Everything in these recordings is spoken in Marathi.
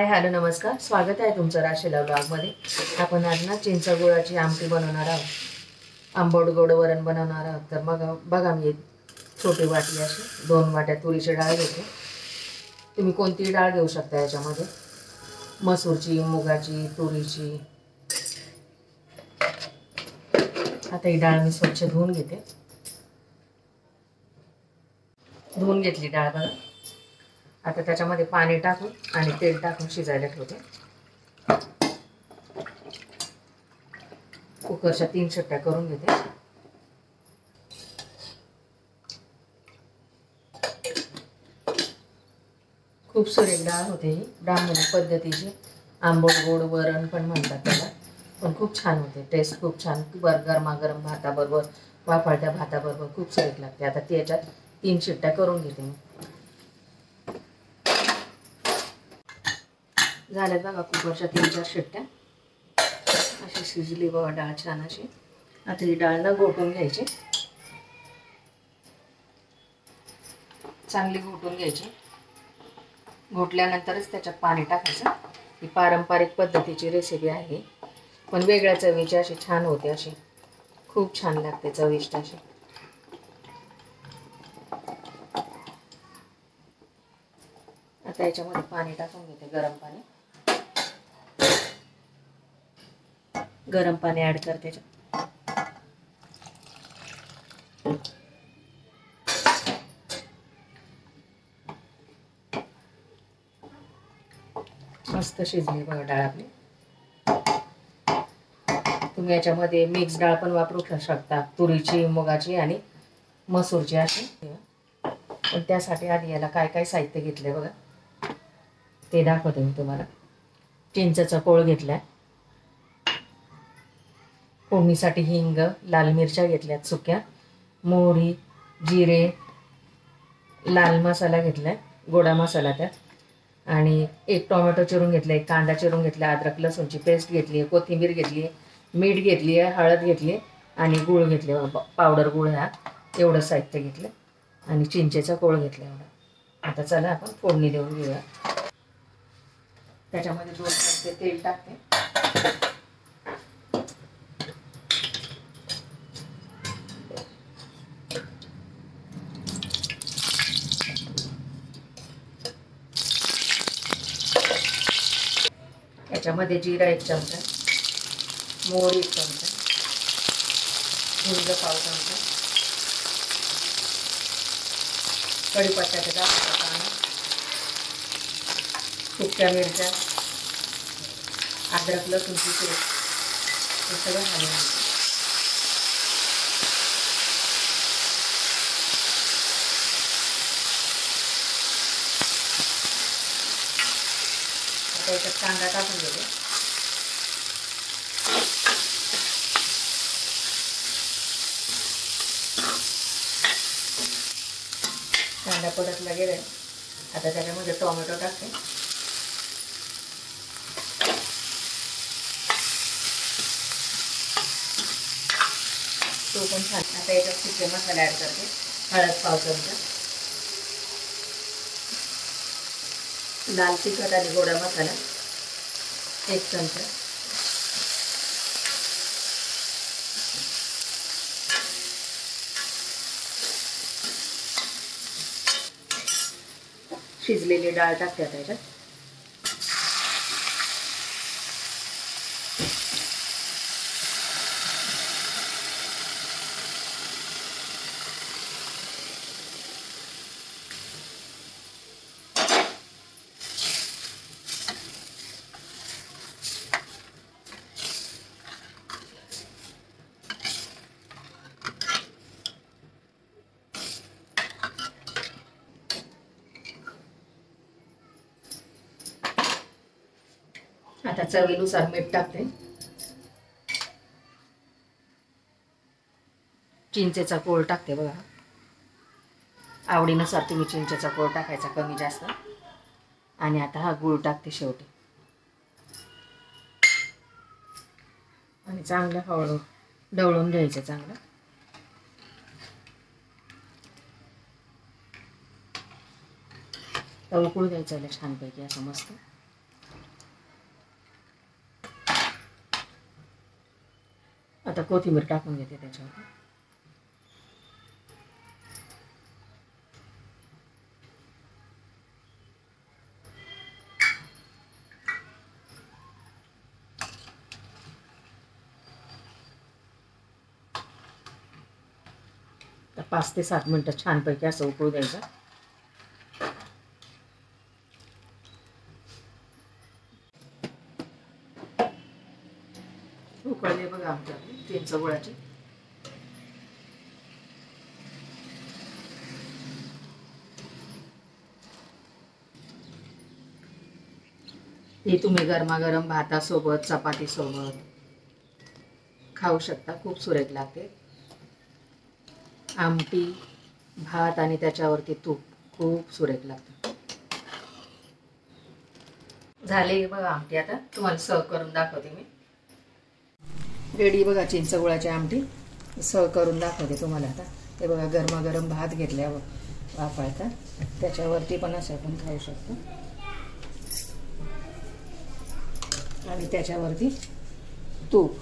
हाय हॅलो नमस्कार, स्वागत आहे तुमचं राशीला ब्लॉगमध्ये। आपण आज ना चिंच गुळाची आमटी बनवणार आहोत, आंबट गोड वरण बनवणार आहोत। तर मग बघा, मी एक छोटी वाटी अशी 2 वाट्या तुरीची डाळ घेते। तुम्ही कोणतीही डाळ घेऊ शकता याच्यामध्ये, मसूरची, मुगाची, तुरीची। आता ही डाळ मी स्वच्छ धुवून घेते। धुवून घेतली डाळ बघा। आता त्याच्यामध्ये पाणी टाकून आणि तेल टाकून शिजायला ठेवते। कुकरच्या 3 शिट्ट्या करून घेते। खूप सुरेख डाळ होते ही, ब्राह्मणी पद्धतीची आंबट गोड वरण पण म्हणतात त्याला, पण खूप छान होते। टेस्ट खूप छान, गरमागरम भाताबरोबर, वाफाळत्या भाताबरोबर खूप सुरेख लागते। आता त्याच्यात 3 शिट्ट्या करून घेते मी। झाल्यात बघा कुकरच्या 3-4 शिट्ट्या, अशी शिजली बघा डाळ छान अशी। आता ही डाळ ना घोटून घ्यायची, चांगली घोटून घ्यायची। घोटल्यानंतरच त्याच्यात पाणी टाकायचं। ही पारंपरिक पद्धतीची रेसिपी आहे, पण वेगळ्या चवीची अशी छान होते, अशी खूप छान लागते, चविष्ट अशी। आता याच्यामध्ये पाणी टाकून घेते, गरम पाणी। गरम पाणी ऍड करते याच्यात। मस्त शिजली बघा डाळ आपली। तुम्ही याच्यामध्ये मिक्स डाळ पण वापरू शकता, तुरीची, मुगाची आणि मसूरची अशी। पण त्यासाठी आधी याला काय काय साहित्य घेतलंय बघा, ते दाखवते मी तुम्हाला। चिंचेचा कोळ घेतलाय, फोडणीसाठी हिंग, लाल मिरच्या घेतल्यात सुक्या, मोहरी, जिरे, लाल मसाला घेतलाय, गोडा मसाला त्यात, आणि 1 टोमॅटो चिरून घेतला, 1 कांदा चिरून घेतला, अद्रक लसूणची पेस्ट घेतली, कोथिंबीर घेतली, मीठ घेतली आहे, हळद घेतली आणि गूळ घेतले, पावडर गूळ। ह्या एवढं साहित्य घेतलं आणि चिंचेचा कोळ घेतला एवढा। आता चला आपण फोडणी देऊन घेऊया। त्याच्यामध्ये 2 चमचे तेल टाकते। याच्यामध्ये जिरा 1 चमचा, मोहरी 1 चमचा, हिंग पाव चमचा, कढीपत्त्याचा जास्त पाणी, सुक्या मिरच्या, अद्रक लसूणची पेस्ट, हे सगळं घालून घ्यायचं। आता याच्यात कांदा टाकून घेते। कांदा परतला गेलाय, आता त्याच्यामध्ये टोमॅटो टाकते। तो पण छान। आता याच्यात सुके मसाले ऍड करते। हळद पाव चमचा, लाल तिखट आणि गोडा मसाला 1 चमचा, शिजलेली डाळ टाकते आता याच्यात। आता चवीनुसार मीठ टाकते। चिंचेचा कोळ टाकते बघा, आवडीनुसार तुम्ही चिंचेचा कोळ टाकायचा, कमी जास्त। आणि आता हा गूळ टाकते शेवटी, आणि चांगलं हळू ढवळून घ्यायचं चांगलं। तर उकळू द्यायचं छानपैकी असं मस्त। आता कोथिंबीर टाकून घेते त्याच्यावर. तर 5 ते 7 मिनिटं छानपैकी असं उकळू द्यायचं. उकळले बघा आमच्या चिंच गुळाचे. हे तुम्ही गरमागरम भातासोबत चपातीसोबत खाऊ शकता. खूप सुरेख लागते. आमटी भात आणि त्याच्यावरती तूप खूप सुरेख लागतं. झाले बघा आमटी. आता तुम्हाला सर्व करून दाखवते मी. रेडी बघा चिंच गुळाची आमटी. सर्व करून दाखवते तुम्हाला. आता हे बघा गरमागरम भात घेतल्यावर वाफायचा, त्याच्यावरती पण असं आपण खाऊ शकतो. आणि त्याच्यावरती तूप.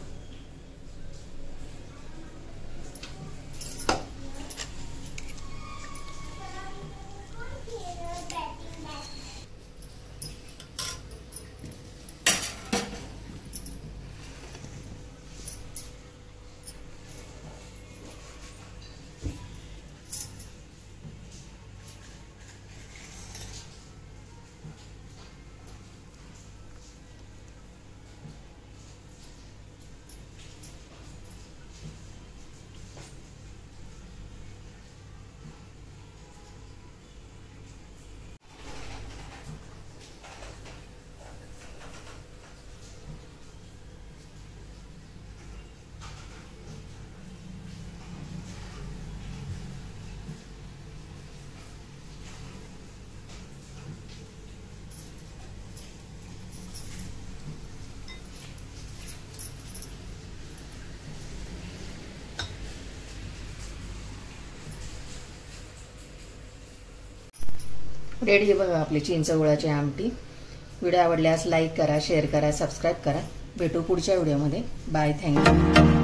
रेडी बघा आपली चिंच गुळाची आमटी. व्हिडिओ आवडल्यास लाईक करा, शेअर करा, सबस्क्राईब करा. भेटू पुढच्या व्हिडिओमध्ये. बाय. थँक्यू.